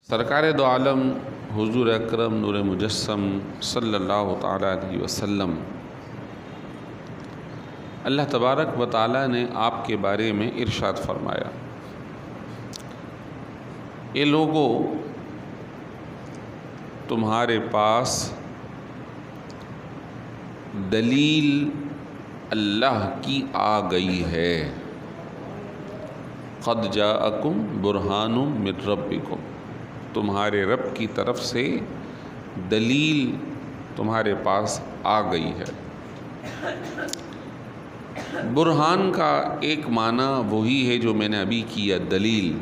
سرکار دو عالم حضور اکرم نور مجسم صلی اللہ تعالیٰ علیہ وسلم، اللہ تبارک و تعالیٰ نے آپ کے بارے میں ارشاد فرمایا، اے لوگو تمہارے پاس دلیل اللہ کی آ گئی ہے، قد جاءکم برہان من ربکم، تمہارے رب کی طرف سے دلیل تمہارے پاس آ گئی ہے۔ برہان کا ایک معنی وہی ہے جو میں نے ابھی کیا، دلیل،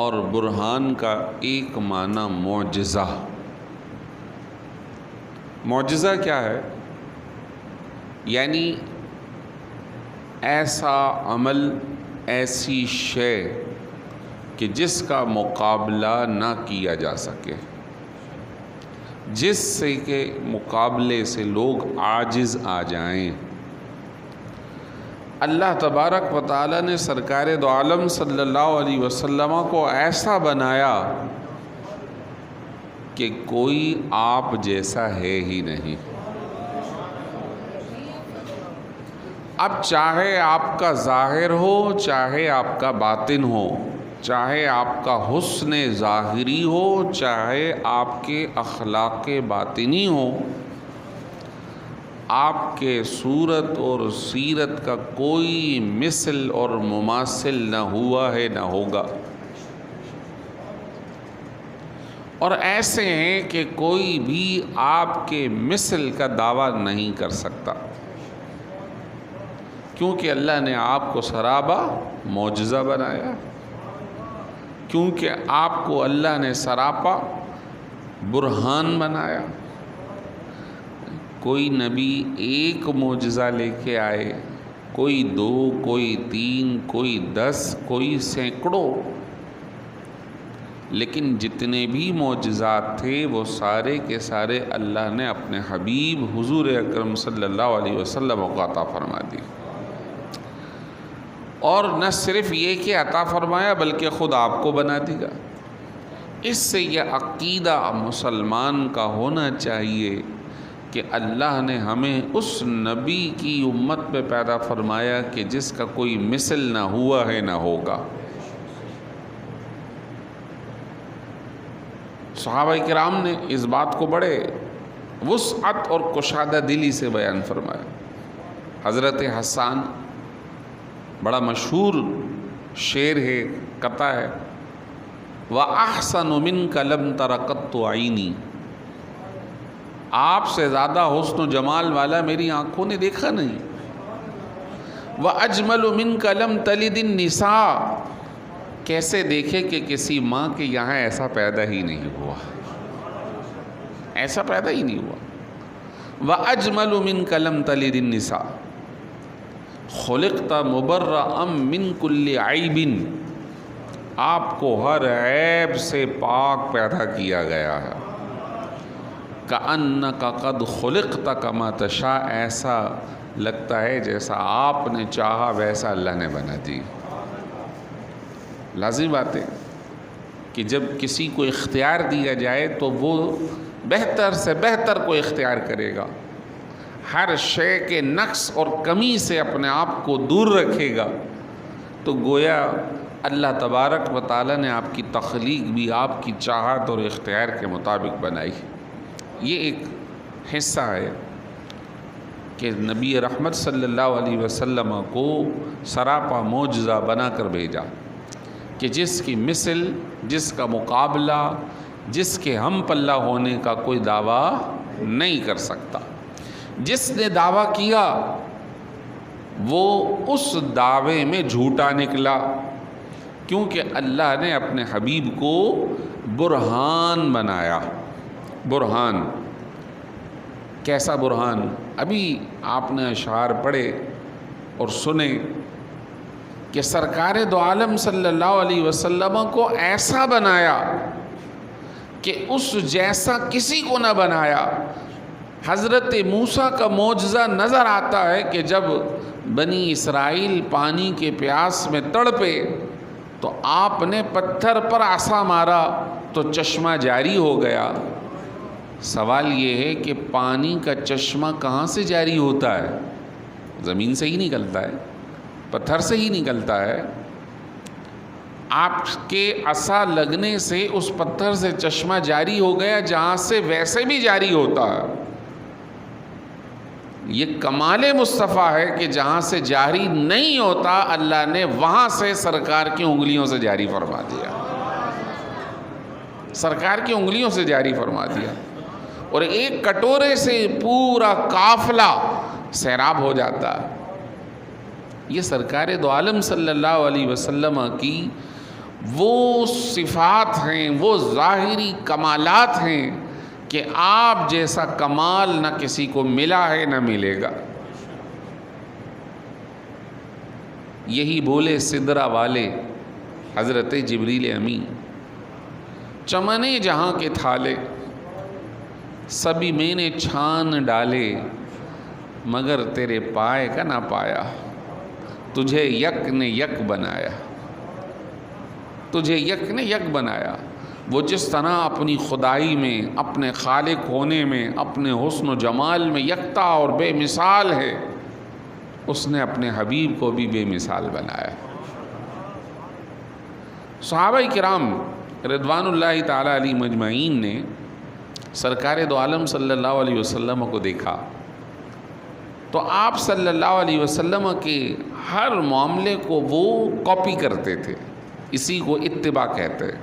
اور برہان کا ایک معنی معجزہ۔ معجزہ کیا ہے؟ یعنی ایسا عمل، ایسی شے کہ جس کا مقابلہ نہ کیا جا سکے، جس سے کہ مقابلے سے لوگ عاجز آ جائیں۔ اللہ تبارک و تعالیٰ نے سرکار دو عالم صلی اللہ علیہ وسلم کو ایسا بنایا کہ کوئی آپ جیسا ہے ہی نہیں۔ اب چاہے آپ کا ظاہر ہو، چاہے آپ کا باطن ہو، چاہے آپ کا حسن ظاہری ہو، چاہے آپ کے اخلاق باطنی ہو، آپ کے صورت اور سیرت کا کوئی مثل اور مماثل نہ ہوا ہے نہ ہوگا، اور ایسے ہیں کہ کوئی بھی آپ کے مثل کا دعویٰ نہیں کر سکتا، کیونکہ اللہ نے آپ کو سرابہ معجزہ بنایا، کیونکہ آپ کو اللہ نے سراپا برہان بنایا۔ کوئی نبی ایک معجزہ لے کے آئے، کوئی دو، کوئی تین، کوئی 10، کوئی سینکڑوں، لیکن جتنے بھی معجزات تھے وہ سارے کے سارے اللہ نے اپنے حبیب حضور اکرم صلی اللہ علیہ وسلم کو عطا فرما دی، اور نہ صرف یہ کہ عطا فرمایا بلکہ خود آپ کو بنا دیا۔ اس سے یہ عقیدہ مسلمان کا ہونا چاہیے کہ اللہ نے ہمیں اس نبی کی امت پہ پیدا فرمایا کہ جس کا کوئی مثل نہ ہوا ہے نہ ہوگا۔ صحابہ کرام نے اس بات کو بڑے وسعت اور کشادہ دلی سے بیان فرمایا۔ حضرت حسان، بڑا مشہور شعر ہے، قطع ہے، وَأَحْسَنُ مِنْكَ لَمْ تَرَ قَطُّ عَيْنِي، آپ سے زیادہ حسن و جمال والا میری آنکھوں نے دیکھا نہیں۔ وَأَجْمَلُ مِنْكَ لَمْ تَلِدِ النِّسَاء، کیسے دیکھے کہ کسی ماں کے یہاں ایسا پیدا ہی نہیں ہوا، ایسا پیدا ہی نہیں ہوا۔ وَأَجْمَلُ مِنْكَ لَمْ تَلِدِ النِّسَاء، خلقت مبرأ من کل عیب، آپ کو ہر عیب سے پاک پیدا کیا گیا ہے۔ کأنک قد خلقت کما تشاء، ایسا لگتا ہے جیسا آپ نے چاہا ویسا اللہ نے بنا دی۔ لازم بات ہے کہ جب کسی کو اختیار دیا جائے تو وہ بہتر سے بہتر کو اختیار کرے گا، ہر شے کے نقص اور کمی سے اپنے آپ کو دور رکھے گا، تو گویا اللہ تبارک و تعالیٰ نے آپ کی تخلیق بھی آپ کی چاہت اور اختیار کے مطابق بنائی۔ یہ ایک حصہ ہے کہ نبی رحمت صلی اللہ علیہ وسلم کو سراپا معجزہ بنا کر بھیجا کہ جس کی مثل، جس کا مقابلہ، جس کے ہم پلہ ہونے کا کوئی دعویٰ نہیں کر سکتا۔ جس نے دعویٰ کیا وہ اس دعوے میں جھوٹا نکلا، کیونکہ اللہ نے اپنے حبیب کو برہان بنایا۔ برہان کیسا برہان؟ ابھی آپ نے اشعار پڑھے اور سنے کہ سرکار دو عالم صلی اللہ علیہ وسلم کو ایسا بنایا کہ اس جیسا کسی کو نہ بنایا۔ حضرت موسیٰ کا معجزہ نظر آتا ہے کہ جب بنی اسرائیل پانی کے پیاس میں تڑپے تو آپ نے پتھر پر عصا مارا تو چشمہ جاری ہو گیا۔ سوال یہ ہے کہ پانی کا چشمہ کہاں سے جاری ہوتا ہے؟ زمین سے ہی نکلتا ہے، پتھر سے ہی نکلتا ہے۔ آپ کے عصا لگنے سے اس پتھر سے چشمہ جاری ہو گیا جہاں سے ویسے بھی جاری ہوتا ہے۔ یہ کمال مصطفیٰ ہے کہ جہاں سے جاری نہیں ہوتا اللہ نے وہاں سے سرکار کی انگلیوں سے جاری فرما دیا، سرکار کی انگلیوں سے جاری فرما دیا، اور ایک کٹورے سے پورا قافلہ سیراب ہو جاتا ہے۔ یہ سرکار دو عالم صلی اللہ علیہ وسلم کی وہ صفات ہیں، وہ ظاہری کمالات ہیں کہ آپ جیسا کمال نہ کسی کو ملا ہے نہ ملے گا۔ یہی بولے سدرہ والے حضرت جبریل امین، چمنے جہاں کے تھالے سبھی میں نے چھان ڈالے، مگر تیرے پائے کا نہ پایا، تجھے یک نے یک بنایا، تجھے یک نے یک بنایا۔ وہ جس طرح اپنی خدائی میں، اپنے خالق ہونے میں، اپنے حسن و جمال میں یکتا اور بے مثال ہے، اس نے اپنے حبیب کو بھی بے مثال بنایا۔ صحابہ کرام رضوان اللہ تعالی علیہ مجمعین نے سرکار دو عالم صلی اللہ علیہ وسلم کو دیکھا تو آپ صلی اللہ علیہ وسلم کے ہر معاملے کو وہ کاپی کرتے تھے۔ اسی کو اتباع کہتے ہیں،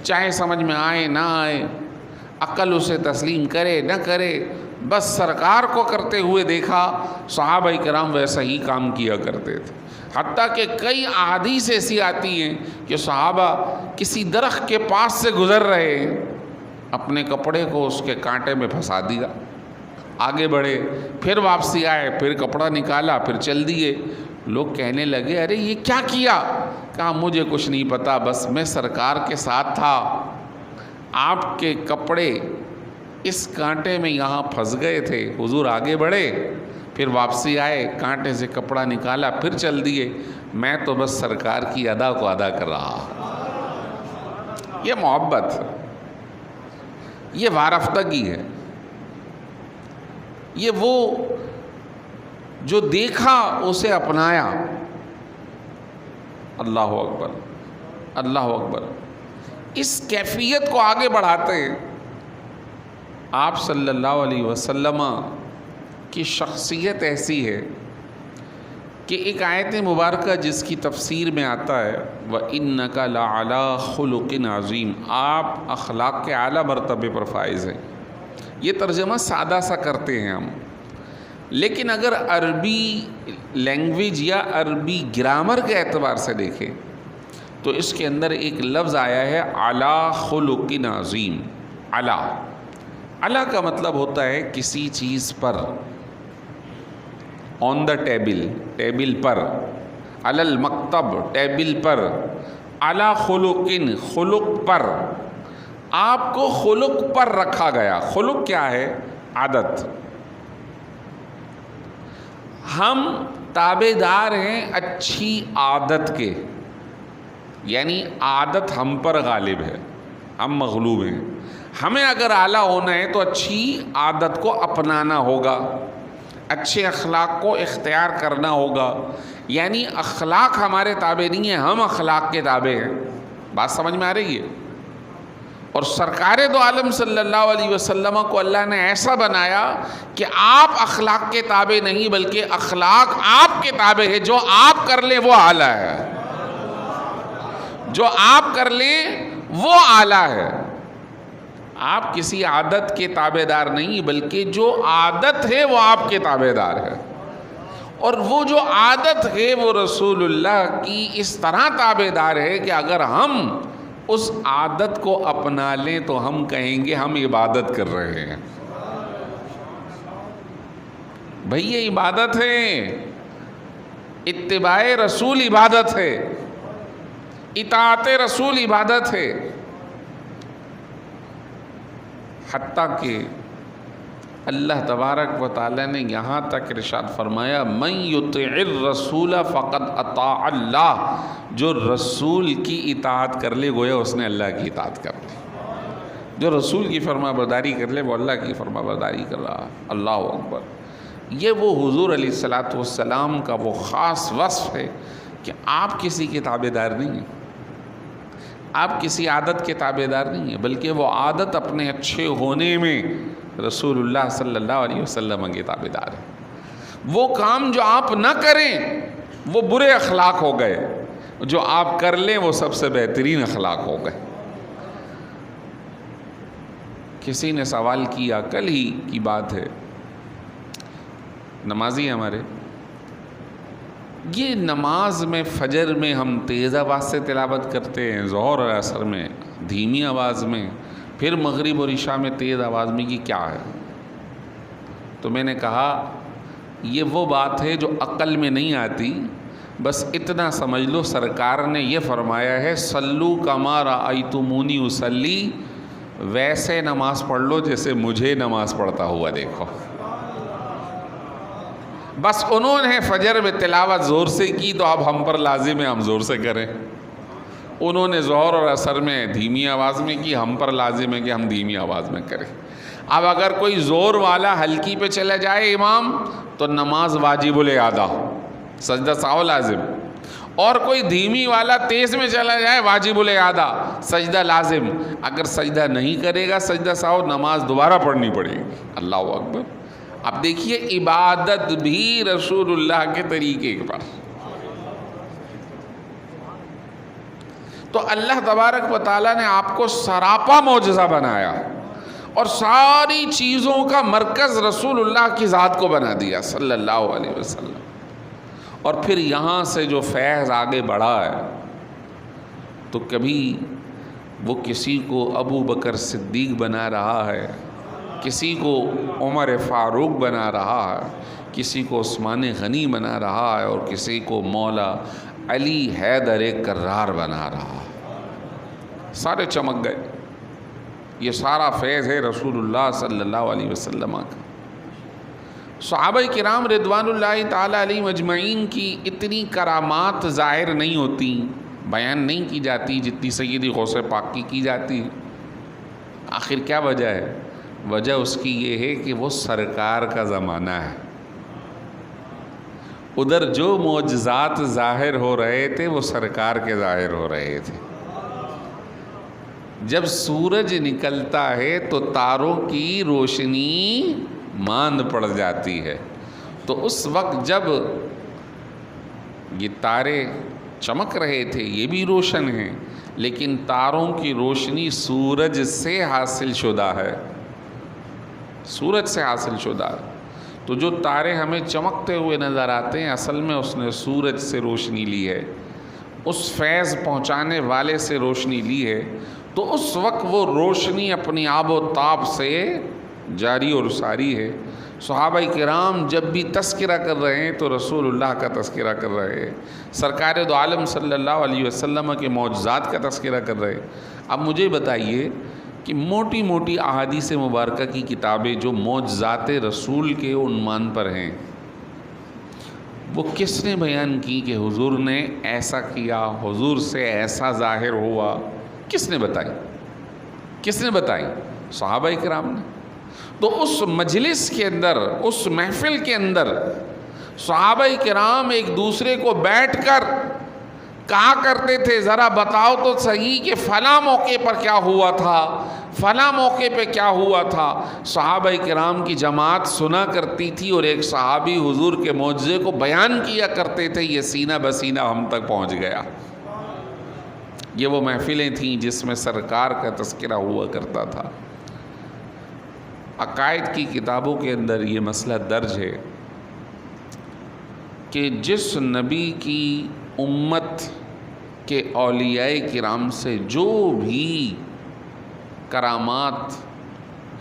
چاہے سمجھ میں آئے نہ آئے، عقل اسے تسلیم کرے نہ کرے، بس سرکار کو کرتے ہوئے دیکھا، صحابہ کرام ویسا ہی کام کیا کرتے تھے۔ حتیٰ کہ کئی احادیث ایسی آتی ہیں کہ صحابہ کسی درخت کے پاس سے گزر رہے ہیں، اپنے کپڑے کو اس کے کانٹے میں پھنسا دیا، آگے بڑھے، پھر واپسی آئے، پھر کپڑا نکالا، پھر چل دیے۔ لوگ کہنے لگے ارے یہ کیا کیا؟ کہا مجھے کچھ نہیں پتا، بس میں سرکار کے ساتھ تھا، آپ کے کپڑے اس کانٹے میں یہاں پھنس گئے تھے، حضور آگے بڑھے، پھر واپسی آئے، کانٹے سے کپڑا نکالا، پھر چل دیے، میں تو بس سرکار کی ادا کو ادا کر رہا۔ یہ محبت، یہ وارفتگی ہے، یہ وہ جو دیکھا اسے اپنایا۔ اللہ اکبر، اللہ اکبر۔ اس کیفیت کو آگے بڑھاتے آپ صلی اللہ علیہ وسلم کی شخصیت ایسی ہے کہ ایک آیت مبارکہ جس کی تفسیر میں آتا ہے وَإِنَّكَ لَعَلَىٰ خُلُقٍ عَظِيمٍ، آپ اخلاق کے اعلیٰ مرتبے پر فائز ہیں۔ یہ ترجمہ سادہ سا کرتے ہیں ہم، لیکن اگر عربی لینگویج یا عربی گرامر کے اعتبار سے دیکھیں تو اس کے اندر ایک لفظ آیا ہے عَلَىٰ خُلُقٍ عَظِيمٍ۔ عَلَىٰ کا مطلب ہوتا ہے کسی چیز پر، آن دا ٹیبل، ٹیبل پر، علی المکتب، ٹیبل پر، عَلَىٰ خُلُقٍ، خلق پر، آپ کو خلق پر رکھا گیا۔ خلق کیا ہے؟ عادت۔ ہم تابع دار ہیں اچھی عادت کے، یعنی عادت ہم پر غالب ہے، ہم مغلوب ہیں۔ ہمیں اگر اعلیٰ ہونا ہے تو اچھی عادت کو اپنانا ہوگا، اچھے اخلاق کو اختیار کرنا ہوگا، یعنی اخلاق ہمارے تابع نہیں ہیں، ہم اخلاق کے تابع ہیں۔ بات سمجھ میں آ رہی ہے؟ اور سرکار دو عالم صلی اللہ علیہ وسلم کو اللہ نے ایسا بنایا کہ آپ اخلاق کے تابع نہیں بلکہ اخلاق آپ کے تابع ہے، جو آپ کر لیں وہ اعلیٰ ہے، جو آپ کر لیں وہ اعلیٰ ہے۔ آپ کسی عادت کے تابع دار نہیں بلکہ جو عادت ہے وہ آپ کے تابع دار ہے، اور وہ جو عادت ہے وہ رسول اللہ کی اس طرح تابع دار ہے کہ اگر ہم اس عادت کو اپنا لیں تو ہم کہیں گے ہم عبادت کر رہے ہیں۔ بھئی یہ عبادت ہے، اتباع رسول عبادت ہے، اطاعت رسول عبادت ہے۔ حتیٰ کہ اللہ تبارک و تعالیٰ نے یہاں تک ارشاد فرمایا من یطع الرسول فقد اطاع اللہ، جو رسول کی اطاعت کر لے گویا اس نے اللہ کی اطاعت کر لی، جو رسول کی فرما برداری کر لے وہ اللہ کی فرما برداری کر رہا۔ اللہ اکبر۔ یہ وہ حضور علیہ الصلاۃ والسلام کا وہ خاص وصف ہے کہ آپ کسی کے تابع دار نہیں ہیں، آپ کسی عادت کے تابع دار نہیں ہیں، بلکہ وہ عادت اپنے اچھے ہونے میں رسول اللہ صلی اللہ علیہ وسلم کے تابع دار ہیں۔ وہ کام جو آپ نہ کریں وہ برے اخلاق ہو گئے، جو آپ کر لیں وہ سب سے بہترین اخلاق ہو گئے۔ کسی نے سوال کیا، کل ہی کی بات ہے، نمازی ہمارے، یہ نماز میں فجر میں ہم تیز آواز سے تلاوت کرتے ہیں، ظہر اور عصر میں دھیمی آواز میں، پھر مغرب اور عشاء میں تیز آواز میں، یہ کیا ہے؟ تو میں نے کہا یہ وہ بات ہے جو عقل میں نہیں آتی، بس اتنا سمجھ لو سرکار نے یہ فرمایا ہے صلو کما رأیتمونی اصلی، ویسے نماز پڑھ لو جیسے مجھے نماز پڑھتا ہوا دیکھو۔ بس انہوں نے فجر میں تلاوت زور سے کی تو اب ہم پر لازم ہے ہم زور سے کریں، انہوں نے ظہر اور عصر میں دھیمی آواز میں کی، ہم پر لازم ہے کہ ہم دھیمی آواز میں کریں۔ اب اگر کوئی زور والا ہلکی پہ چلا جائے امام تو نماز واجب الاعادہ، سجدہ سہو لازم، اور کوئی دھیمی والا تیز میں چلا جائے واجب الاعادہ، سجدہ لازم۔ اگر سجدہ نہیں کرے گا سجدہ سہو، نماز دوبارہ پڑھنی پڑے گی۔ اللہ اکبر۔ اب دیکھیے عبادت بھی رسول اللہ کے طریقے پر۔ تو اللہ تبارک و تعالیٰ نے آپ کو سراپا معجزہ بنایا اور ساری چیزوں کا مرکز رسول اللہ کی ذات کو بنا دیا صلی اللہ علیہ وسلم۔ اور پھر یہاں سے جو فیض آگے بڑھا ہے تو کبھی وہ کسی کو ابو بکر صدیق بنا رہا ہے، کسی کو عمر فاروق بنا رہا ہے، کسی کو عثمان غنی بنا رہا ہے، اور کسی کو مولا علی حیدر کرار بنا رہا ہے۔ سارے چمک گئے۔ یہ سارا فیض ہے رسول اللہ صلی اللہ علیہ وسلم کا۔ صحابہ کرام رضوان اللہ تعالیٰ علیہم اجمعین کی اتنی کرامات ظاہر نہیں ہوتی، بیان نہیں کی جاتی جتنی سیدی غوث پاک کی جاتی۔ آخر کیا وجہ ہے؟ وجہ اس کی یہ ہے کہ وہ سرکار کا زمانہ ہے۔ ادھر جو معجزات ظاہر ہو رہے تھے وہ سرکار کے ظاہر ہو رہے تھے۔ جب سورج نکلتا ہے تو تاروں کی روشنی ماند پڑ جاتی ہے، تو اس وقت جب یہ تارے چمک رہے تھے یہ بھی روشن ہیں، لیکن تاروں کی روشنی سورج سے حاصل شدہ ہے، سورج سے حاصل شدہ ہے۔ تو جو تارے ہمیں چمکتے ہوئے نظر آتے ہیں اصل میں اس نے سورج سے روشنی لی ہے، اس فیض پہنچانے والے سے روشنی لی ہے۔ تو اس وقت وہ روشنی اپنی آب و تاب سے جاری اور ساری ہے۔ صحابہ کرام جب بھی تذکرہ کر رہے ہیں تو رسول اللہ کا تذکرہ کر رہے ہیں، سرکار دو عالم صلی اللہ علیہ وسلم کے معجزات کا تذکرہ کر رہے ہیں۔ اب مجھے بتائیے کہ موٹی موٹی احادیث مبارکہ کی کتابیں جو معجزات رسول کے عنوان پر ہیں وہ کس نے بیان کی کہ حضور نے ایسا کیا، حضور سے ایسا ظاہر ہوا؟ کس نے بتائی؟ کس نے بتائی؟ صحابہ کرام نے۔ تو اس مجلس کے اندر، اس محفل کے اندر صحابہ کرام ایک دوسرے کو بیٹھ کر کہا کرتے تھے ذرا بتاؤ تو صحیح کہ فلاں موقع پر کیا ہوا تھا، فلاں موقع پہ کیا ہوا تھا۔ صحابہ کرام کی جماعت سنا کرتی تھی اور ایک صحابی حضور کے معجزے کو بیان کیا کرتے تھے، یہ سینہ بسینہ ہم تک پہنچ گیا۔ یہ وہ محفلیں تھیں جس میں سرکار کا تذکرہ ہوا کرتا تھا۔ عقائد کی کتابوں کے اندر یہ مسئلہ درج ہے کہ جس نبی کی امت کے اولیاء کرام سے جو بھی کرامات،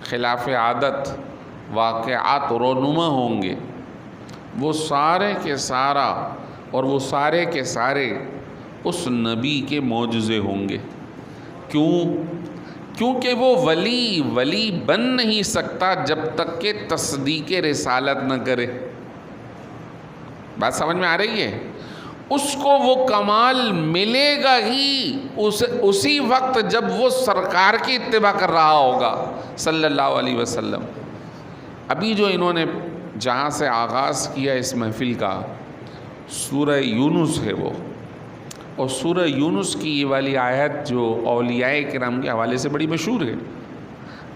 خلاف عادت، واقعات رونما ہوں گے وہ سارے کے سارا اور وہ سارے کے سارے اس نبی کے معجزے ہوں گے۔ کیوں؟ کیونکہ وہ ولی بن نہیں سکتا جب تک کہ تصدیق رسالت نہ کرے۔ بات سمجھ میں آ رہی ہے؟ اس کو وہ کمال ملے گا ہی اسی وقت جب وہ سرکار کی اتباع کر رہا ہوگا صلی اللہ علیہ وسلم۔ ابھی جو انہوں نے جہاں سے آغاز کیا اس محفل کا، سورہ یونس ہے وہ، اور سورہ یونس کی یہ والی آیت جو اولیاء کرام کے حوالے سے بڑی مشہور ہے،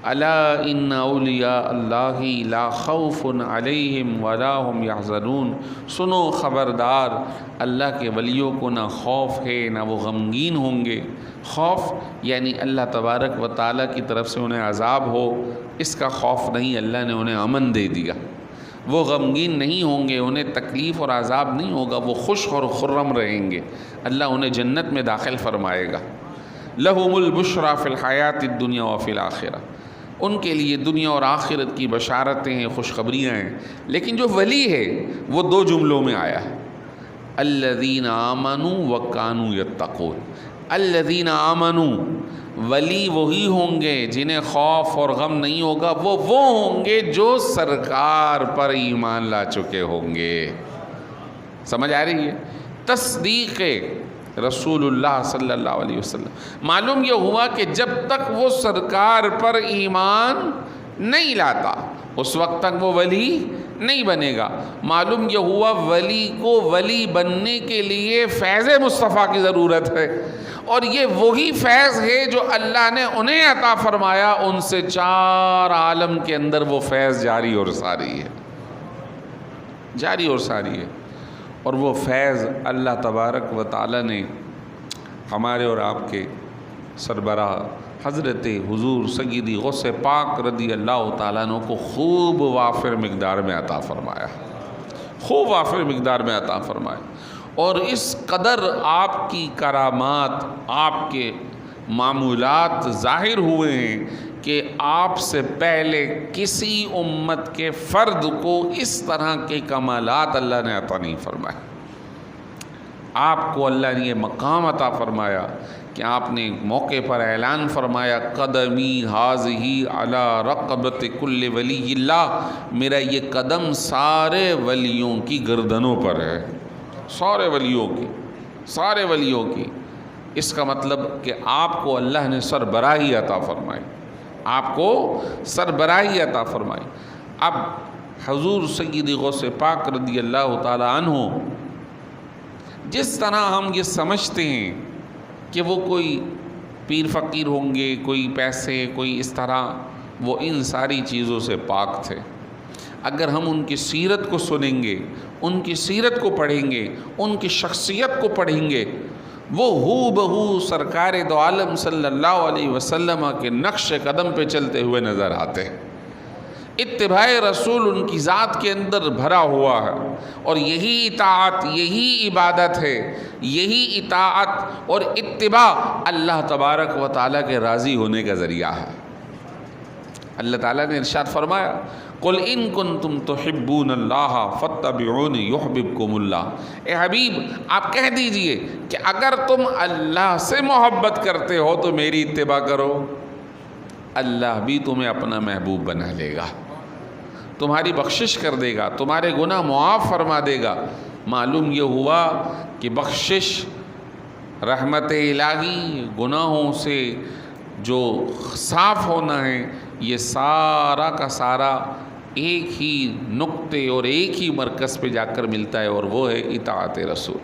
الا ان اولیاء اللہ لا خوف علیہم ولا هم یحزنون، سنو خبردار، اللہ کے ولیوں کو نہ خوف ہے نہ وہ غمگین ہوں گے۔ خوف یعنی اللہ تبارک و تعالیٰ کی طرف سے انہیں عذاب ہو، اس کا خوف نہیں، اللہ نے انہیں امن دے دیا۔ وہ غمگین نہیں ہوں گے، انہیں تکلیف اور عذاب نہیں ہوگا، وہ خوش اور خرم رہیں گے، اللہ انہیں جنت میں داخل فرمائے گا۔ لہم البشریٰ فی الحیات الدنیا وفی الآخرہ، ان کے لیے دنیا اور آخرت کی بشارتیں ہیں، خوشخبریاں ہیں۔ لیکن جو ولی ہے وہ دو جملوں میں آیا ہے، الذین آمنوا وکانوا یتقون۔ الذین آمنوا، ولی وہی ہوں گے جنہیں خوف اور غم نہیں ہوگا، وہ ہوں گے جو سرکار پر ایمان لا چکے ہوں گے۔ سمجھ آ رہی ہے؟ تصدیق رسول اللہ صلی اللہ علیہ وسلم۔ معلوم یہ ہوا کہ جب تک وہ سرکار پر ایمان نہیں لاتا اس وقت تک وہ ولی نہیں بنے گا۔ معلوم یہ ہوا ولی کو ولی بننے کے لیے فیض مصطفیٰ کی ضرورت ہے، اور یہ وہی فیض ہے جو اللہ نے انہیں عطا فرمایا، ان سے چار عالم کے اندر وہ فیض جاری اور ساری ہے، جاری اور ساری ہے۔ اور وہ فیض اللہ تبارک و تعالیٰ نے ہمارے اور آپ کے سربراہ حضرت حضور سیدی غوث پاک رضی اللہ تعالیٰ عنہ کو خوب وافر مقدار میں عطا فرمایا، خوب وافر مقدار میں عطا فرمایا۔ اور اس قدر آپ کی کرامات، آپ کے معمولات ظاہر ہوئے ہیں کہ آپ سے پہلے کسی امت کے فرد کو اس طرح کے کمالات اللہ نے عطا نہیں فرمائے۔ آپ کو اللہ نے یہ مقام عطا فرمایا کہ آپ نے موقع پر اعلان فرمایا، قدمی ھذہ علی رقبۃ کل ولی اللہ، میرا یہ قدم سارے ولیوں کی گردنوں پر ہے، سارے ولیوں کی، سارے ولیوں کی۔ اس کا مطلب کہ آپ کو اللہ نے سربراہی عطا فرمائی، آپ کو سربراہی عطا فرمائی۔ اب حضور سید غوث پاک رضی اللہ تعالی عنہ، جس طرح ہم یہ سمجھتے ہیں کہ وہ کوئی پیر فقیر ہوں گے، کوئی پیسے، کوئی اس طرح، وہ ان ساری چیزوں سے پاک تھے۔ اگر ہم ان کی سیرت کو سنیں گے، ان کی سیرت کو پڑھیں گے، ان کی شخصیت کو پڑھیں گے، وہ ہو بہو سرکار دو عالم صلی اللہ علیہ وسلم کے نقش قدم پہ چلتے ہوئے نظر آتے ہیں۔ اتباع رسول ان کی ذات کے اندر بھرا ہوا ہے، اور یہی اطاعت، یہی عبادت ہے، یہی اطاعت اور اتباع اللہ تبارک و تعالیٰ کے راضی ہونے کا ذریعہ ہے۔ اللہ تعالیٰ نے ارشاد فرمایا، قل ان کنتم تحبون اللہ فاتبعونی یحببکم اللہ۔ اے حبیب آپ کہہ دیجئے کہ اگر تم اللہ سے محبت کرتے ہو تو میری اتباع کرو، اللہ بھی تمہیں اپنا محبوب بنا لے گا، تمہاری بخشش کر دے گا، تمہارے گناہ معاف فرما دے گا۔ معلوم یہ ہوا کہ بخشش، رحمت الہی، گناہوں سے جو صاف ہونا ہے، یہ سارا کا سارا ایک ہی نقطے اور ایک ہی مرکز پہ جا کر ملتا ہے، اور وہ ہے اطاعت رسول،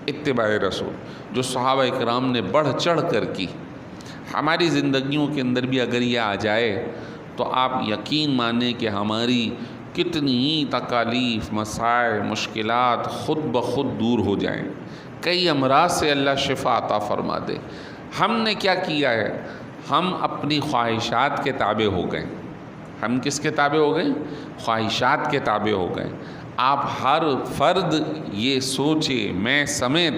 اتباع رسول، جو صحابہ کرام نے بڑھ چڑھ کر کی۔ ہماری زندگیوں کے اندر بھی اگر یہ آ جائے تو آپ یقین مانیں کہ ہماری کتنی ہی تکالیف، مسائل، مشکلات خود بخود دور ہو جائیں، کئی امراض سے اللہ شفا عطا فرما دے۔ ہم نے کیا کیا ہے؟ ہم اپنی خواہشات کے تابع ہو گئے۔ ہم کس کے تابع ہو گئے؟ خواہشات کے تابع ہو گئے۔ آپ ہر فرد یہ سوچے، میں سمیت،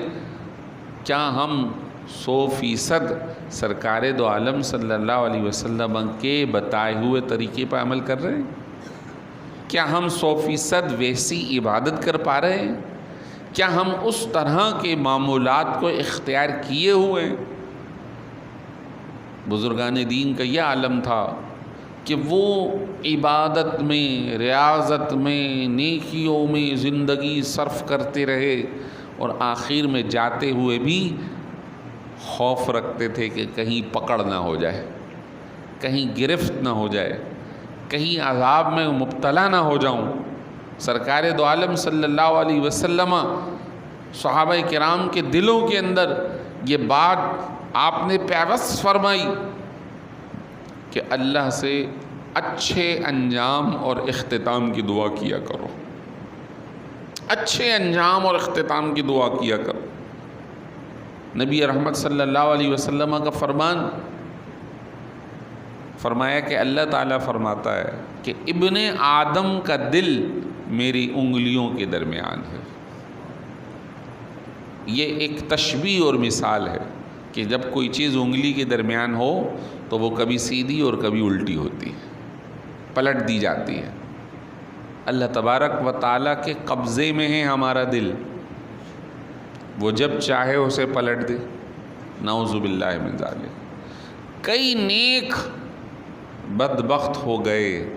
کیا ہم 100% سرکار دو عالم صلی اللہ علیہ وسلم کے بتائے ہوئے طریقے پر عمل کر رہے ہیں؟ کیا ہم 100% ویسی عبادت کر پا رہے ہیں؟ کیا ہم اس طرح کے معمولات کو اختیار کیے ہوئے ہیں؟ بزرگان دین کا یہ عالم تھا کہ وہ عبادت میں، ریاضت میں، نیکیوں میں زندگی صرف کرتے رہے، اور آخر میں جاتے ہوئے بھی خوف رکھتے تھے کہ کہیں پکڑ نہ ہو جائے، کہیں گرفت نہ ہو جائے، کہیں عذاب میں مبتلا نہ ہو جاؤں۔ سرکار دو عالم صلی اللہ علیہ وسلم، صحابہ کرام کے دلوں کے اندر یہ بات آپ نے پیوست فرمائی کہ اللہ سے اچھے انجام اور اختتام کی دعا کیا کرو، اچھے انجام اور اختتام کی دعا کیا کرو۔ نبی رحمت صلی اللہ علیہ وسلم کا فرمان فرمایا کہ اللہ تعالیٰ فرماتا ہے کہ ابن آدم کا دل میری انگلیوں کے درمیان ہے۔ یہ ایک تشبیہ اور مثال ہے کہ جب کوئی چیز انگلی کے درمیان ہو تو وہ کبھی سیدھی اور کبھی الٹی ہوتی ہے، پلٹ دی جاتی ہے۔ اللہ تبارک و تعالیٰ کے قبضے میں ہے ہمارا دل، وہ جب چاہے اسے پلٹ دے، نعوذ باللہ من ذالک۔ کئی نیک بدبخت ہو گئے،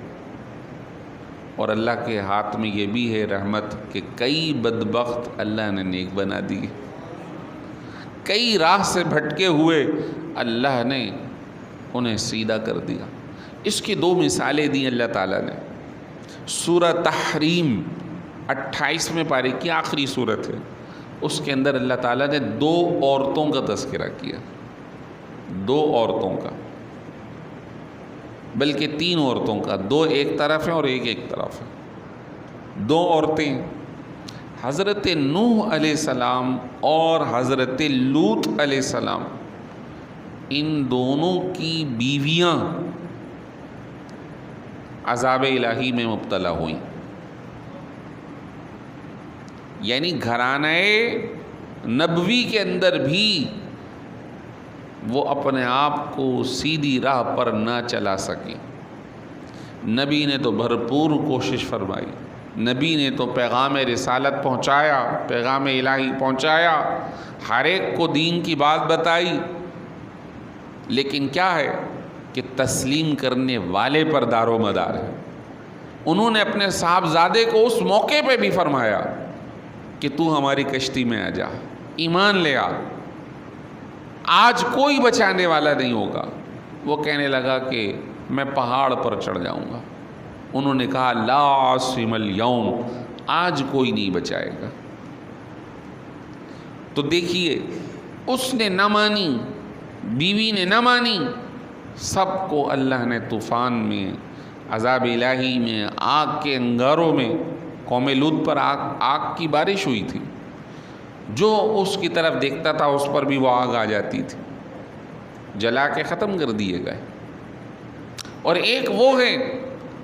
اور اللہ کے ہاتھ میں یہ بھی ہے رحمت کہ کئی بدبخت اللہ نے نیک بنا دی، کئی راہ سے بھٹکے ہوئے اللہ نے انہیں سیدھا کر دیا۔ اس کی دو مثالیں دی اللہ تعالیٰ نے۔ سورہ تحریم 28ویں پارے کی آخری صورت ہے، اس کے اندر اللہ تعالیٰ نے دو عورتوں کا تذکرہ کیا، دو عورتوں کا، بلکہ تین عورتوں کا، دو ایک طرف ہیں اور ایک طرف ہے۔ دو عورتیں حضرت نوح علیہ السلام اور حضرت لوط علیہ السلام، ان دونوں کی بیویاں عذاب الہی میں مبتلا ہوئیں، یعنی گھرانہ نبوی کے اندر بھی وہ اپنے آپ کو سیدھی راہ پر نہ چلا سکیں۔ نبی نے تو بھرپور کوشش فرمائی، نبی نے تو پیغام رسالت پہنچایا، پیغام الہی پہنچایا، ہر ایک کو دین کی بات بتائی، لیکن کیا ہے کہ تسلیم کرنے والے پر دار و مدار ہے۔ انہوں نے اپنے صاحبزادے کو اس موقع پہ بھی فرمایا کہ تو ہماری کشتی میں آ جا، ایمان لے آ، آج کوئی بچانے والا نہیں ہوگا۔ وہ کہنے لگا کہ میں پہاڑ پر چڑھ جاؤں گا۔ انہوں نے کہا لا عاصم اليوم، آج کوئی نہیں بچائے گا۔ تو دیکھیے، اس نے نہ مانی، بیوی نے نہ مانی، سب کو اللہ نے طوفان میں، عذاب الہی میں، آگ کے انگاروں میں، قوم لوط پر آگ کی بارش ہوئی تھی، جو اس کی طرف دیکھتا تھا اس پر بھی وہ آگ آ جاتی تھی، جلا کے ختم کر دیے گئے۔ اور ایک وہ ہے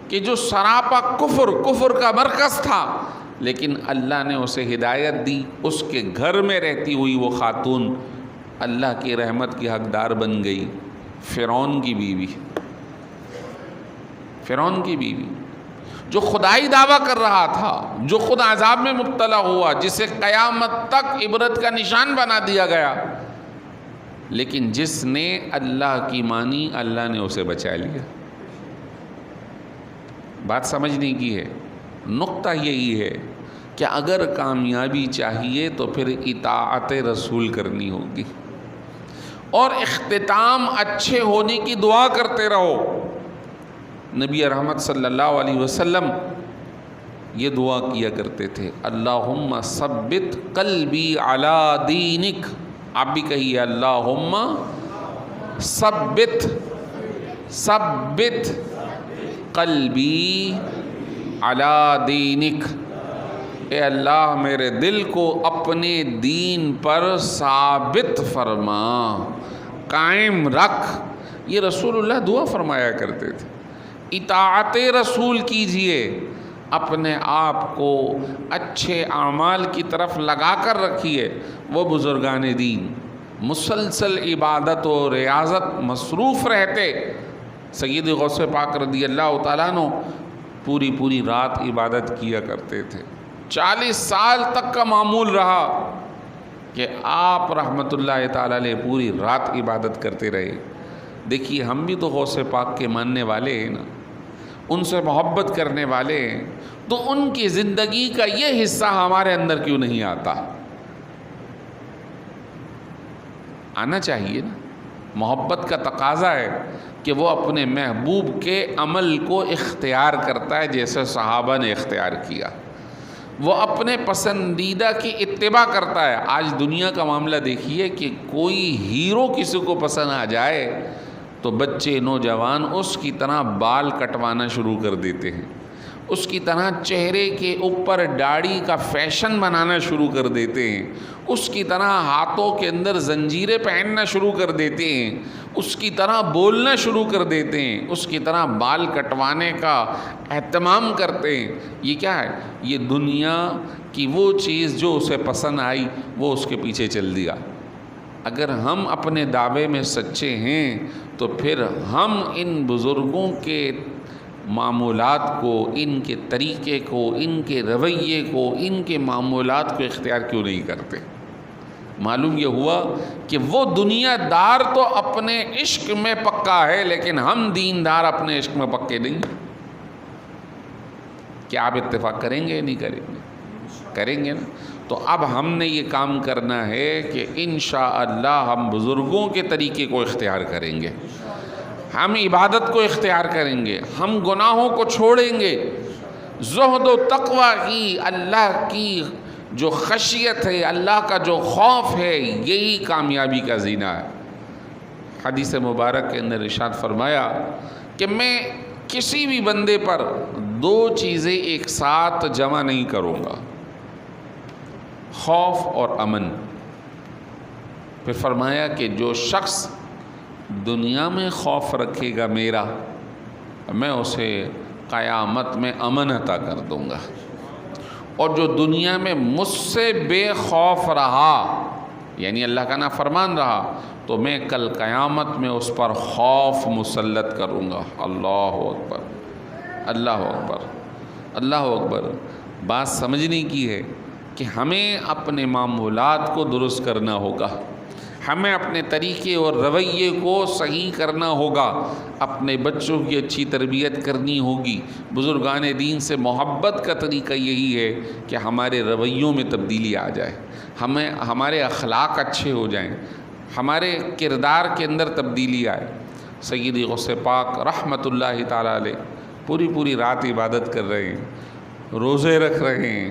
کہ جو سراپا کفر کا مرکز تھا، لیکن اللہ نے اسے ہدایت دی، اس کے گھر میں رہتی ہوئی وہ خاتون اللہ کی رحمت کی حقدار بن گئی، فرعون کی بیوی، فرعون کی بیوی، جو خدائی دعویٰ کر رہا تھا، جو خود عذاب میں مبتلا ہوا، جسے قیامت تک عبرت کا نشان بنا دیا گیا، لیکن جس نے اللہ کی مانی، اللہ نے اسے بچا لیا۔ بات سمجھنے کی ہے، نقطہ یہی ہے کہ اگر کامیابی چاہیے تو پھر اطاعت رسول کرنی ہوگی، اور اختتام اچھے ہونے کی دعا کرتے رہو۔ نبی رحمت صلی اللہ علیہ وسلم یہ دعا کیا کرتے تھے، اللہم ثبت قلبی علی دینک۔ آپ بھی کہیے اللہم ثبت قلبی علی دینک۔ اے اللہ میرے دل کو اپنے دین پر ثابت فرما، قائم رکھ۔ یہ رسول اللہ دعا فرمایا کرتے تھے۔ اطاعت رسول کیجئے، اپنے آپ کو اچھے اعمال کی طرف لگا کر رکھیے۔ وہ بزرگان دین مسلسل عبادت و ریاضت مصروف رہتے۔ سید غوث پاک رضی اللہ تعالیٰ عنہ پوری رات عبادت کیا کرتے تھے۔ 40 سال تک کا معمول رہا کہ آپ رحمت اللہ تعالیٰ علیہ پوری رات عبادت کرتے رہے۔ دیکھیے ہم بھی تو غوث پاک کے ماننے والے ہیں نا، ان سے محبت کرنے والے ہیں، تو ان کی زندگی کا یہ حصہ ہمارے اندر کیوں نہیں آتا؟ آنا چاہیے نا۔ محبت کا تقاضا ہے کہ وہ اپنے محبوب کے عمل کو اختیار کرتا ہے، جیسے صحابہ نے اختیار کیا، وہ اپنے پسندیدہ کی اتباع کرتا ہے۔ آج دنیا کا معاملہ دیکھیے کہ کوئی ہیرو کسی کو پسند آ جائے تو بچے نوجوان اس کی طرح بال کٹوانا شروع کر دیتے ہیں، اس کی طرح چہرے کے اوپر داڑھی کا فیشن بنانا شروع کر دیتے ہیں، اس کی طرح ہاتھوں کے اندر زنجیریں پہننا شروع کر دیتے ہیں، اس کی طرح بولنا شروع کر دیتے ہیں، اس کی طرح بال کٹوانے کا اہتمام کرتے ہیں۔ یہ کیا ہے؟ یہ دنیا کی وہ چیز جو اسے پسند آئی وہ اس کے پیچھے چل دیا۔ اگر ہم اپنے دعوے میں سچے ہیں تو پھر ہم ان بزرگوں کے معمولات کو، ان کے طریقے کو، ان کے رویے کو، ان کے معمولات کو اختیار کیوں نہیں کرتے؟ معلوم یہ ہوا کہ وہ دنیا دار تو اپنے عشق میں پکا ہے، لیکن ہم دیندار اپنے عشق میں پکے نہیں۔ کیا آپ اتفاق کریں گے؟ نہیں کریں گے؟ کریں گے نا۔ تو اب ہم نے یہ کام کرنا ہے کہ انشاءاللہ ہم بزرگوں کے طریقے کو اختیار کریں گے، ہم عبادت کو اختیار کریں گے، ہم گناہوں کو چھوڑیں گے، زہد و تقوی کی، اللہ کی جو خشیت ہے، اللہ کا جو خوف ہے، یہی کامیابی کا زینہ ہے۔ حدیث مبارک کے اندر ارشاد فرمایا کہ میں کسی بھی بندے پر دو چیزیں ایک ساتھ جمع نہیں کروں گا، خوف اور امن۔ پھر فرمایا کہ جو شخص دنیا میں خوف رکھے گا میرا، میں اسے قیامت میں امن عطا کر دوں گا، اور جو دنیا میں مجھ سے بے خوف رہا، یعنی اللہ کا نافرمان رہا، تو میں کل قیامت میں اس پر خوف مسلط کروں گا۔ اللہ اکبر، اللہ اکبر، اللہ اکبر۔ بات سمجھنے کی ہے کہ ہمیں اپنے معمولات کو درست کرنا ہوگا، ہمیں اپنے طریقے اور رویے کو صحیح کرنا ہوگا، اپنے بچوں کی اچھی تربیت کرنی ہوگی۔ بزرگان دین سے محبت کا طریقہ یہی ہے کہ ہمارے رویوں میں تبدیلی آ جائے، ہمارے اخلاق اچھے ہو جائیں، ہمارے کردار کے اندر تبدیلی آئے۔ سیدی غوث پاک رحمۃ اللہ تعالیٰ علیہ پوری رات عبادت کر رہے ہیں، روزے رکھ رہے ہیں،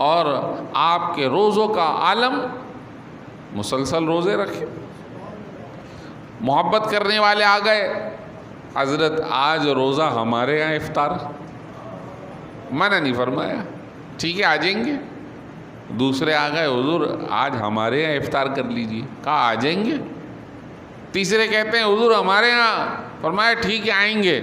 اور آپ کے روزوں کا عالم مسلسل روزے رکھے۔ محبت کرنے والے آ گئے، حضرت آج روزہ ہمارے یہاں افطار، منع نہیں فرمایا، ٹھیک ہے آ جائیں گے۔ دوسرے آ گئے، حضور آج ہمارے یہاں افطار کر لیجئے، کہا آ جائیں گے۔ تیسرے کہتے ہیں حضور ہمارے یہاں، فرمایا ٹھیک ہے آئیں گے۔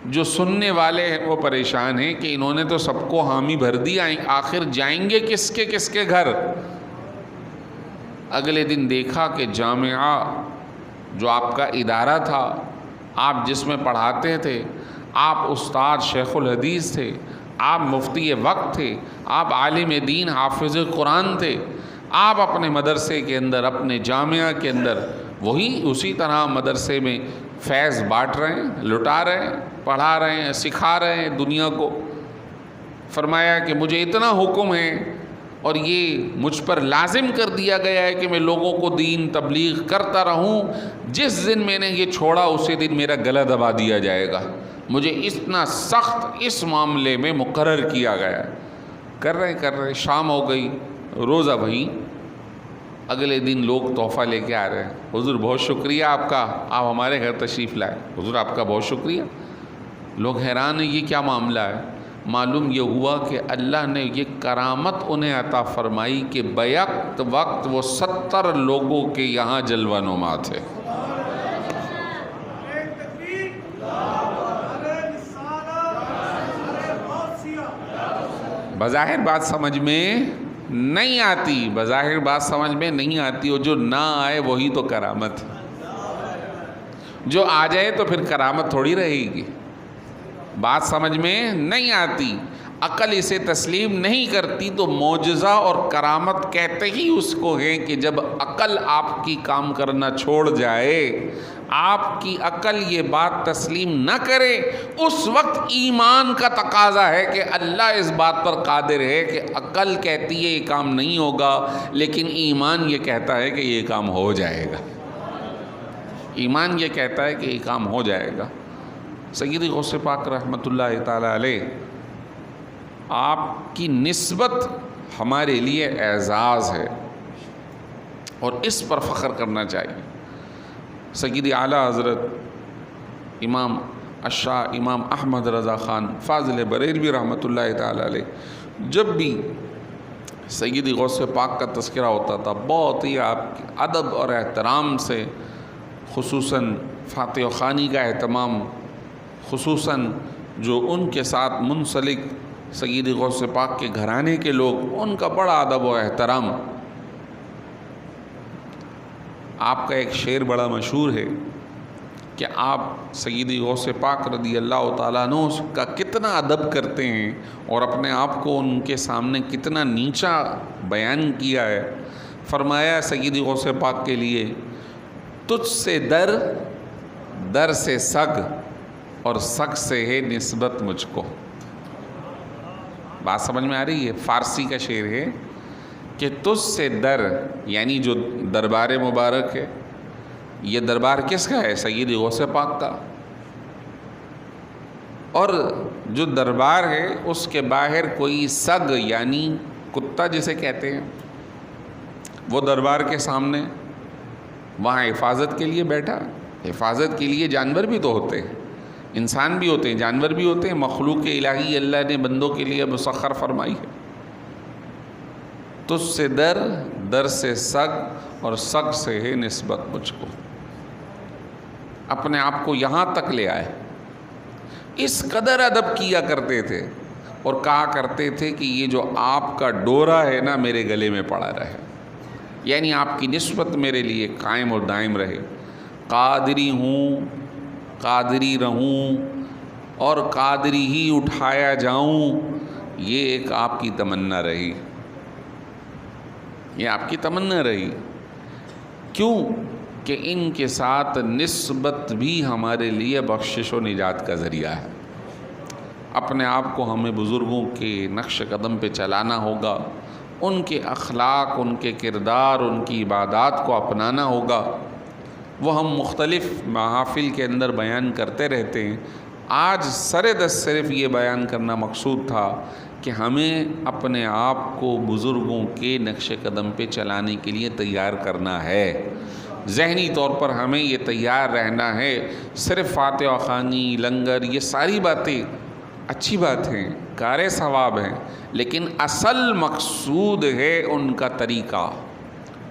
جو سننے والے ہیں وہ پریشان ہیں کہ انہوں نے تو سب کو حامی بھر دی، آخر جائیں گے کس کے گھر؟ اگلے دن دیکھا کہ جامعہ جو آپ کا ادارہ تھا، آپ جس میں پڑھاتے تھے، آپ استاد شیخ الحدیث تھے، آپ مفتی وقت تھے، آپ عالم دین حافظ قرآن تھے، آپ اپنے مدرسے کے اندر، اپنے جامعہ کے اندر اسی طرح مدرسے میں فیض بانٹ رہے ہیں، لٹا رہے ہیں، پڑھا رہے ہیں، سکھا رہے ہیں دنیا کو۔ فرمایا کہ مجھے اتنا حکم ہے اور یہ مجھ پر لازم کر دیا گیا ہے کہ میں لوگوں کو دین تبلیغ کرتا رہوں، جس دن میں نے یہ چھوڑا اسی دن میرا گلا دبا دیا جائے گا۔ مجھے اتنا سخت اس معاملے میں مقرر کیا گیا ہے۔ کر رہے شام ہو گئی، روزہ وہیں۔ اگلے دن لوگ تحفہ لے کے آ رہے ہیں، حضور بہت شکریہ آپ کا، آپ ہمارے گھر تشریف لائے، حضور آپ کا بہت شکریہ۔ لوگ حیران ہیں یہ کیا معاملہ ہے؟ معلوم یہ ہوا کہ اللہ نے یہ کرامت انہیں عطا فرمائی کہ بیک وقت وہ 70 لوگوں کے یہاں جلوہ نما تھے۔ بظاہر بات سمجھ میں نہیں آتی، بظاہر بات سمجھ میں نہیں آتی، اور جو نہ آئے وہی تو کرامت ہے۔ جو آ جائے تو پھر کرامت تھوڑی رہے گی۔ بات سمجھ میں نہیں آتی۔ عقل اسے تسلیم نہیں کرتی تو معجزہ اور کرامت کہتے ہی اس کو ہیں کہ جب عقل آپ کی کام کرنا چھوڑ جائے، آپ کی عقل یہ بات تسلیم نہ کرے، اس وقت ایمان کا تقاضا ہے کہ اللہ اس بات پر قادر ہے کہ عقل کہتی ہے یہ کام نہیں ہوگا، لیکن ایمان یہ کہتا ہے کہ یہ کام ہو جائے گا۔ ایمان یہ کہتا ہے کہ یہ کام ہو جائے گا۔ سیدی غوث پاک رحمۃ اللہ تعالی علیہ، آپ کی نسبت ہمارے لیے اعزاز ہے اور اس پر فخر کرنا چاہیے۔ سیدی اعلیٰ حضرت امام الشاہ امام احمد رضا خان فاضل بریلوی رحمۃ اللہ تعالی علیہ جب بھی سیدی غوث پاک کا تذکرہ ہوتا تھا، بہت ہی آپ کے ادب اور احترام سے، خصوصاً فاتح خوانی کا اہتمام، خصوصاً جو ان کے ساتھ منسلک سیدی غوث پاک کے گھرانے کے لوگ، ان کا بڑا ادب و احترام۔ آپ کا ایک شعر بڑا مشہور ہے کہ آپ سیدی غوث پاک رضی اللہ تعالیٰ عنہ کا کتنا ادب کرتے ہیں اور اپنے آپ کو ان کے سامنے کتنا نیچا بیان کیا ہے۔ فرمایا سیدی غوث پاک کے لیے، تجھ سے در، در سے سگ، اور سگ سے ہے نسبت مجھ کو۔ بات سمجھ میں آ رہی ہے؟ فارسی کا شعر ہے کہ تجھ سے در، یعنی جو دربار مبارک ہے، یہ دربار کس کا ہے؟ سیدی غوث پاک کا۔ اور جو دربار ہے اس کے باہر کوئی سگ یعنی کتا جسے کہتے ہیں، وہ دربار کے سامنے وہاں حفاظت کے لیے بیٹھا۔ حفاظت کے لیے جانور بھی تو ہوتے ہیں، انسان بھی ہوتے ہیں، جانور بھی ہوتے ہیں، مخلوق الہی اللہ نے بندوں کے لیے مسخر فرمائی ہے۔ تجھ سے در، در سے سگ، اور سگ سے ہے نسبت مجھ کو۔ اپنے آپ کو یہاں تک لے آئے، اس قدر ادب کیا کرتے تھے اور کہا کرتے تھے کہ یہ جو آپ کا ڈورا ہے نا میرے گلے میں پڑا رہے، یعنی آپ کی نسبت میرے لیے قائم اور دائم رہے۔ قادری ہوں، قادری رہوں، اور قادری ہی اٹھایا جاؤں، یہ ایک آپ کی تمنا رہی، یہ آپ کی تمنا رہی۔ کیوں کہ ان کے ساتھ نسبت بھی ہمارے لیے بخشش و نجات کا ذریعہ ہے۔ اپنے آپ کو ہمیں بزرگوں کے نقش قدم پہ چلانا ہوگا، ان کے اخلاق، ان کے کردار، ان کی عبادات کو اپنانا ہوگا۔ وہ ہم مختلف محافل کے اندر بیان کرتے رہتے ہیں۔ آج سر دست صرف یہ بیان کرنا مقصود تھا کہ ہمیں اپنے آپ کو بزرگوں کے نقش قدم پہ چلانے کے لیے تیار کرنا ہے۔ ذہنی طور پر ہمیں یہ تیار رہنا ہے۔ صرف فاتح خوانی، لنگر، یہ ساری باتیں اچھی بات ہیں، کار ثواب ہیں، لیکن اصل مقصود ہے ان کا طریقہ،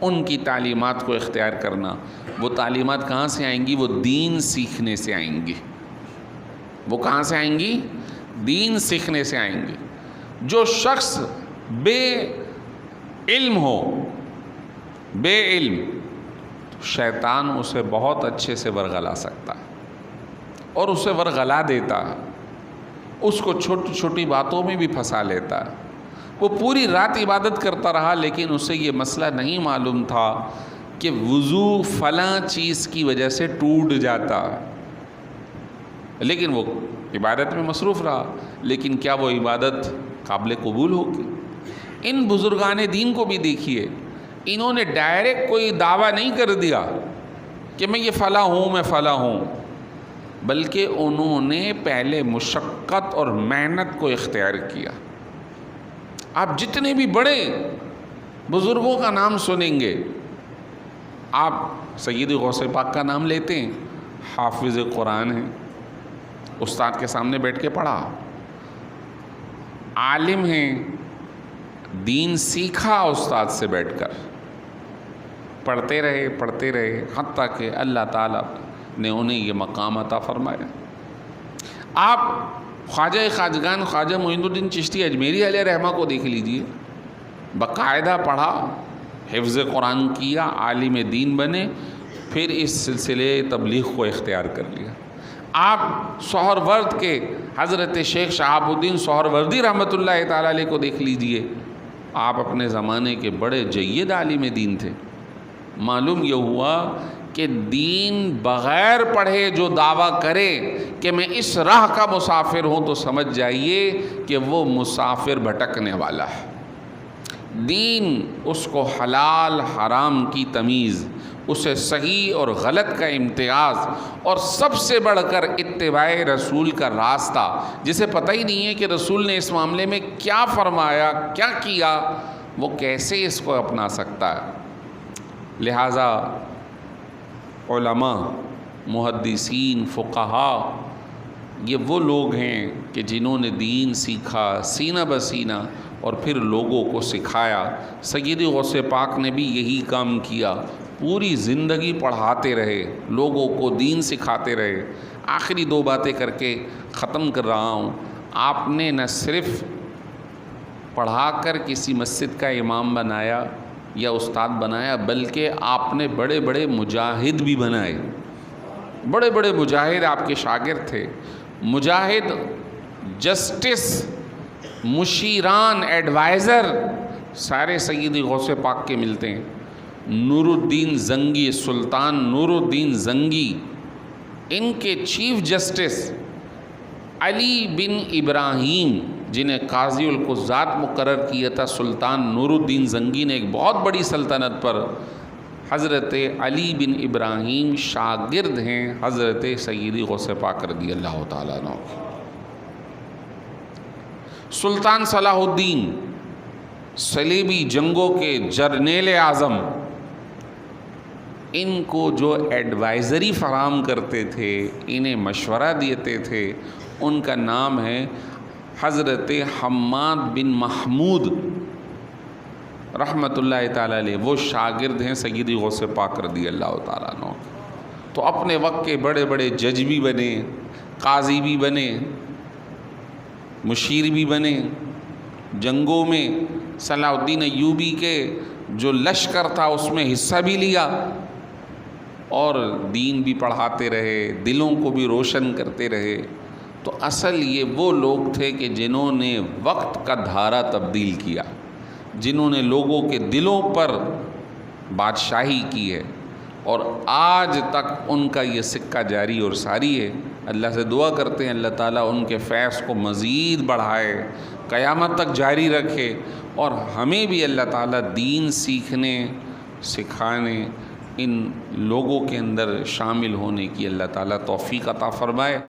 ان کی تعلیمات کو اختیار کرنا۔ وہ تعلیمات کہاں سے آئیں گی؟ وہ دین سیکھنے سے آئیں گی۔ وہ کہاں سے آئیں گی؟ دین سیکھنے سے آئیں گی۔ جو شخص بے علم ہو، بے علم، شیطان اسے بہت اچھے سے ورغلا سکتا ہے اور اسے ورغلا دیتا ہے، اس کو چھوٹی چھوٹی باتوں میں بھی پھنسا لیتا ہے۔ وہ پوری رات عبادت کرتا رہا لیکن اسے یہ مسئلہ نہیں معلوم تھا کہ وضو فلاں چیز کی وجہ سے ٹوٹ جاتا ہے، لیکن وہ عبادت میں مصروف رہا، لیکن کیا وہ عبادت قابل قبول ہوگی؟ ان بزرگان دین کو بھی دیکھیے، انہوں نے ڈائریکٹ کوئی دعویٰ نہیں کر دیا کہ میں یہ فلاں ہوں، میں فلاں ہوں، بلکہ انہوں نے پہلے مشقت اور محنت کو اختیار کیا۔ آپ جتنے بھی بڑے بزرگوں کا نام سنیں گے، آپ سید غوث پاک کا نام لیتے ہیں، حافظ قرآن ہیں، استاد کے سامنے بیٹھ کے پڑھا، عالم ہیں، دین سیکھا استاد سے بیٹھ کر، پڑھتے رہے حتیٰ کہ اللہ تعالیٰ نے انہیں یہ مقام عطا فرمایا۔ آپ خواجہ خواجگان خواجہ معین الدین چشتی اجمیری علیہ رحمہ کو دیکھ لیجئے، باقاعدہ پڑھا، حفظ قرآن کیا، عالم دین بنے، پھر اس سلسلے تبلیغ کو اختیار کر لیا۔ آپ سہروردھ کے حضرت شیخ شہاب الدین سہروردی رحمۃ اللہ تعالیٰ علیہ کو دیکھ لیجئے، آپ اپنے زمانے کے بڑے جید عالم دین تھے۔ معلوم یہ ہوا کہ دین بغیر پڑھے جو دعویٰ کرے کہ میں اس راہ کا مسافر ہوں، تو سمجھ جائیے کہ وہ مسافر بھٹکنے والا ہے۔ دین اس کو حلال حرام کی تمیز، اسے صحیح اور غلط کا امتیاز، اور سب سے بڑھ کر اتباع رسول کا راستہ، جسے پتہ ہی نہیں ہے کہ رسول نے اس معاملے میں کیا فرمایا، کیا کیا، وہ کیسے اس کو اپنا سکتا ہے۔ لہٰذا علماء، محدثین، فقہاء، یہ وہ لوگ ہیں کہ جنہوں نے دین سیکھا سینہ بسینہ اور پھر لوگوں کو سکھایا۔ سیدی غوث پاک نے بھی یہی کام کیا، پوری زندگی پڑھاتے رہے، لوگوں کو دین سکھاتے رہے۔ آخری دو باتیں کر کے ختم کر رہا ہوں۔ آپ نے نہ صرف پڑھا کر کسی مسجد کا امام بنایا یا استاد بنایا، بلکہ آپ نے بڑے بڑے مجاہد بھی بنائے۔ بڑے بڑے مجاہد آپ کے شاگرد تھے۔ مجاہد، جسٹس، مشیران، ایڈوائزر سارے سیدی غوث پاک کے ملتے ہیں۔ نور الدین زنگی، سلطان نور الدین زنگی، ان کے چیف جسٹس علی بن ابراہیم، جنہیں قاضی القضات مقرر کیا تھا سلطان نور الدین زنگی نے ایک بہت بڑی سلطنت پر، حضرت علی بن ابراہیم شاگرد ہیں حضرت سیدی غوث پاک رضی اللہ تعالیٰ عنہ۔ سلطان صلاح الدین، صلیبی جنگوں کے جرنیل اعظم، ان کو جو ایڈوائزری فراہم کرتے تھے، انہیں مشورہ دیتے تھے، ان کا نام ہے حضرت حماد بن محمود رحمۃ اللہ تعالیٰ علیہ۔ وہ شاگرد ہیں سیدی غوث پاک رضی اللہ تعالیٰ عنہ۔ تو اپنے وقت کے بڑے بڑے جج بھی بنے، قاضی بھی بنے، مشیر بھی بنے۔ جنگوں میں صلاح الدین ایوبی کے جو لشکر تھا اس میں حصہ بھی لیا، اور دین بھی پڑھاتے رہے، دلوں کو بھی روشن کرتے رہے۔ تو اصل یہ وہ لوگ تھے کہ جنہوں نے وقت کا دھارا تبدیل کیا، جنہوں نے لوگوں کے دلوں پر بادشاہی کی ہے، اور آج تک ان کا یہ سکہ جاری اور ساری ہے۔ اللہ سے دعا کرتے ہیں اللہ تعالیٰ ان کے فیض کو مزید بڑھائے، قیامت تک جاری رکھے، اور ہمیں بھی اللہ تعالیٰ دین سیکھنے، سکھانے، ان لوگوں کے اندر شامل ہونے کی اللہ تعالیٰ توفیق عطا فرمائے۔